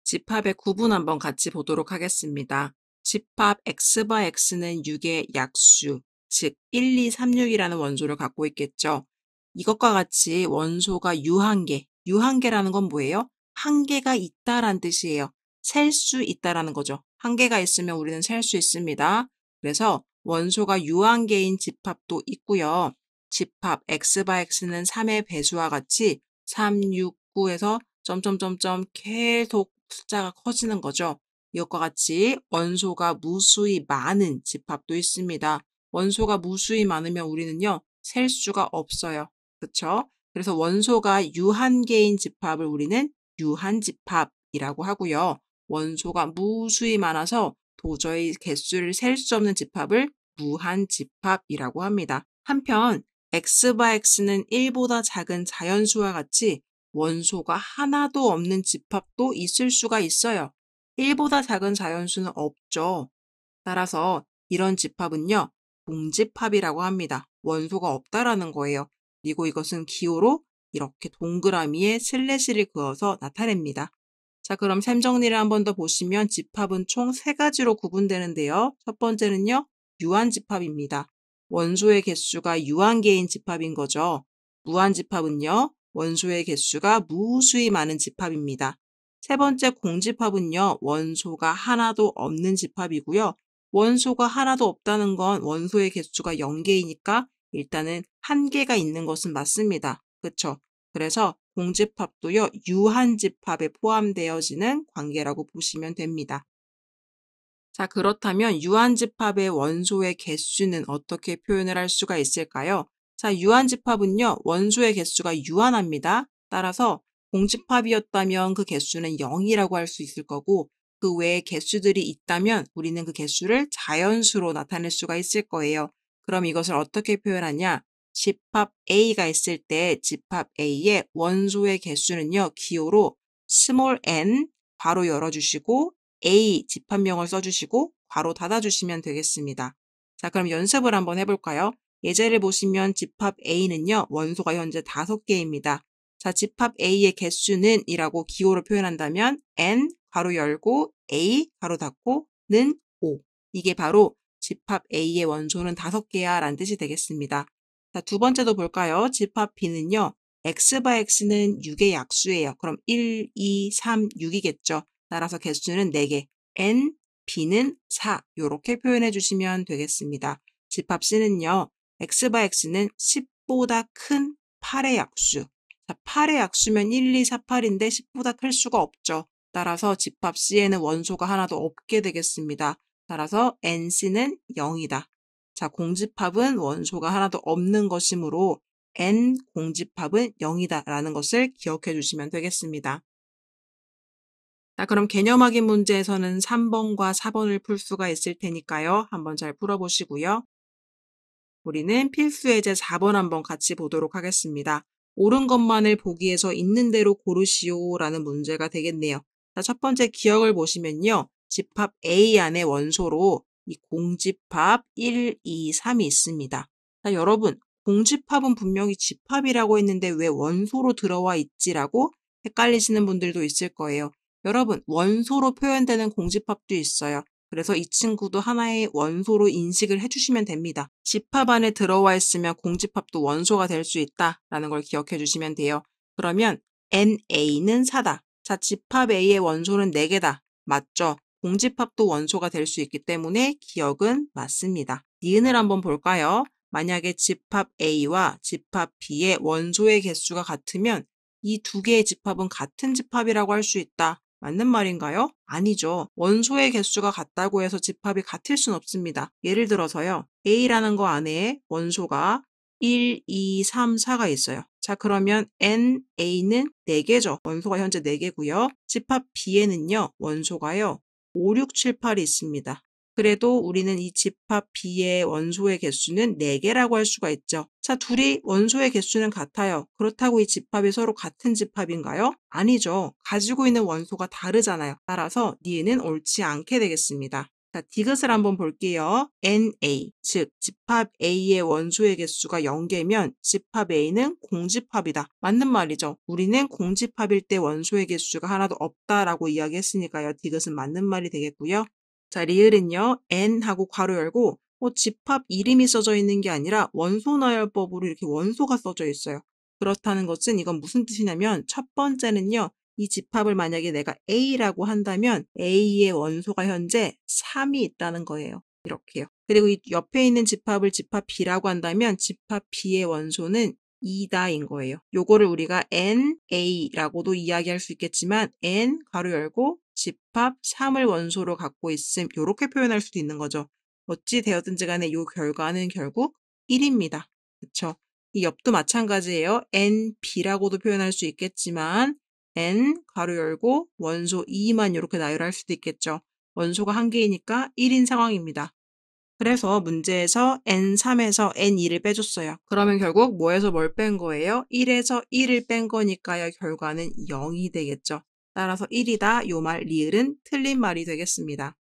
집합의 구분 한번 같이 보도록 하겠습니다. 집합 x/x는 6의 약수, 즉 1, 2, 3, 6이라는 원소를 갖고 있겠죠. 이것과 같이 원소가 유한계, 유한계라는 건 뭐예요? 한계가 있다란 뜻이에요. 셀 수 있다라는 거죠. 한계가 있으면 우리는 셀 수 있습니다. 그래서 원소가 유한계인 집합도 있고요. 집합 x/x는 3의 배수와 같이 3, 6, 9에서 점점점점 계속 숫자가 커지는 거죠. 이것과 같이 원소가 무수히 많은 집합도 있습니다. 원소가 무수히 많으면 우리는요, 셀 수가 없어요. 그렇죠? 그래서 원소가 유한계인 집합을 우리는 유한집합이라고 하고요. 원소가 무수히 많아서 도저히 개수를 셀 수 없는 집합을 무한집합이라고 합니다. 한편 x/x는 1보다 작은 자연수와 같이 원소가 하나도 없는 집합도 있을 수가 있어요. 1보다 작은 자연수는 없죠. 따라서 이런 집합은요, 공집합이라고 합니다. 원소가 없다라는 거예요. 그리고 이것은 기호로 이렇게 동그라미에 슬래시를 그어서 나타냅니다. 자, 그럼 셈 정리를 한 번 더 보시면 집합은 총 3가지로 구분되는데요. 첫 번째는요, 유한집합입니다. 원소의 개수가 유한계인 집합인 거죠. 무한집합은요, 원소의 개수가 무수히 많은 집합입니다. 세 번째 공집합은요, 원소가 하나도 없는 집합이고요. 원소가 하나도 없다는 건 원소의 개수가 0개이니까 일단은 한계가 있는 것은 맞습니다. 그렇죠? 그래서 공집합도요, 유한집합에 포함되어지는 관계라고 보시면 됩니다. 자, 그렇다면 유한집합의 원소의 개수는 어떻게 표현을 할 수가 있을까요? 자, 유한집합은요, 원소의 개수가 유한합니다. 따라서 공집합이었다면 그 개수는 0이라고 할 수 있을 거고, 그 외에 개수들이 있다면 우리는 그 개수를 자연수로 나타낼 수가 있을 거예요. 그럼 이것을 어떻게 표현하냐? 집합 A가 있을 때 집합 A의 원소의 개수는요, 기호로 스몰 n 괄호 열어주시고 A 집합명을 써주시고 괄호 닫아주시면 되겠습니다. 자, 그럼 연습을 한번 해볼까요? 예제를 보시면 집합 A는요, 원소가 현재 5개입니다. 자, 집합 A의 개수는 이라고 기호로 표현한다면 n 괄호 열고 A 괄호 닫고 는 5. 이게 바로 집합 A의 원소는 5개야 라는 뜻이 되겠습니다. 자, 두 번째도 볼까요? 집합 B는요, x/x는 6의 약수예요. 그럼 1, 2, 3, 6이겠죠. 따라서 개수는 4개, n, b는 4 이렇게 표현해 주시면 되겠습니다. 집합 C는요, x/x는 10보다 큰 8의 약수. 자, 8의 약수면 1, 2, 4, 8인데 10보다 클 수가 없죠. 따라서 집합 C에는 원소가 하나도 없게 되겠습니다. 따라서 NC는 0이다. 자, 공집합은 원소가 하나도 없는 것이므로 N 공집합은 0이다 라는 것을 기억해 주시면 되겠습니다. 자, 그럼 개념 확인 문제에서는 3번과 4번을 풀 수가 있을 테니까요. 한번 잘 풀어보시고요. 우리는 필수 예제 4번 한번 같이 보도록 하겠습니다. 옳은 것만을 보기에서 있는 대로 고르시오 라는 문제가 되겠네요. 자, 첫 번째 기억을 보시면요. 집합 A 안에 원소로 이 공집합 1, 2, 3이 있습니다. 자, 여러분, 공집합은 분명히 집합이라고 했는데 왜 원소로 들어와 있지라고 헷갈리시는 분들도 있을 거예요. 여러분, 원소로 표현되는 공집합도 있어요. 그래서 이 친구도 하나의 원소로 인식을 해주시면 됩니다. 집합 안에 들어와 있으면 공집합도 원소가 될 수 있다라는 걸 기억해 주시면 돼요. 그러면 NA는 4다. 자, 집합 A의 원소는 4개다. 맞죠? 공집합도 원소가 될 수 있기 때문에 기억은 맞습니다. 니은을 한번 볼까요? 만약에 집합 A와 집합 B의 원소의 개수가 같으면 이 두 개의 집합은 같은 집합이라고 할 수 있다. 맞는 말인가요? 아니죠. 원소의 개수가 같다고 해서 집합이 같을 순 없습니다. 예를 들어서요. A라는 거 안에 원소가 1, 2, 3, 4가 있어요. 자, 그러면 NA는 4개죠. 원소가 현재 4개고요. 집합 B에는요. 원소가요. 5, 6, 7, 8이 있습니다. 그래도 우리는 이 집합 B의 원소의 개수는 4개라고 할 수가 있죠. 자, 둘이 원소의 개수는 같아요. 그렇다고 이 집합이 서로 같은 집합인가요? 아니죠. 가지고 있는 원소가 다르잖아요. 따라서 니은은 옳지 않게 되겠습니다. 자, 디귿을 한번 볼게요. NA, 즉 집합 A의 원소의 개수가 0개면 집합 A는 공집합이다. 맞는 말이죠. 우리는 공집합일 때 원소의 개수가 하나도 없다라고 이야기했으니까요. 디귿은 맞는 말이 되겠고요. 자, 리을은요. N하고 괄호 열고 집합 이름이 써져 있는 게 아니라 원소 나열법으로 이렇게 원소가 써져 있어요. 그렇다는 것은 이건 무슨 뜻이냐면 첫 번째는요. 이 집합을 만약에 내가 A라고 한다면 A의 원소가 현재 3이 있다는 거예요. 이렇게요. 그리고 이 옆에 있는 집합을 집합 B라고 한다면 집합 B의 원소는 2다인 거예요. 요거를 우리가 NA라고도 이야기할 수 있겠지만 N 가로 열고 집합 3을 원소로 갖고 있음 이렇게 표현할 수도 있는 거죠. 어찌 되었든지 간에 이 결과는 결국 1입니다. 그쵸? 이 옆도 마찬가지예요. NB라고도 표현할 수 있겠지만 N 가로 열고 원소 2만 이렇게 나열할 수도 있겠죠. 원소가 한 개이니까 1인 상황입니다. 그래서 문제에서 N3에서 N2를 빼줬어요. 그러면 결국 뭐에서 뭘 뺀 거예요? 1에서 1을 뺀 거니까요. 결과는 0이 되겠죠. 따라서 1이다 요 말 리을은 틀린 말이 되겠습니다.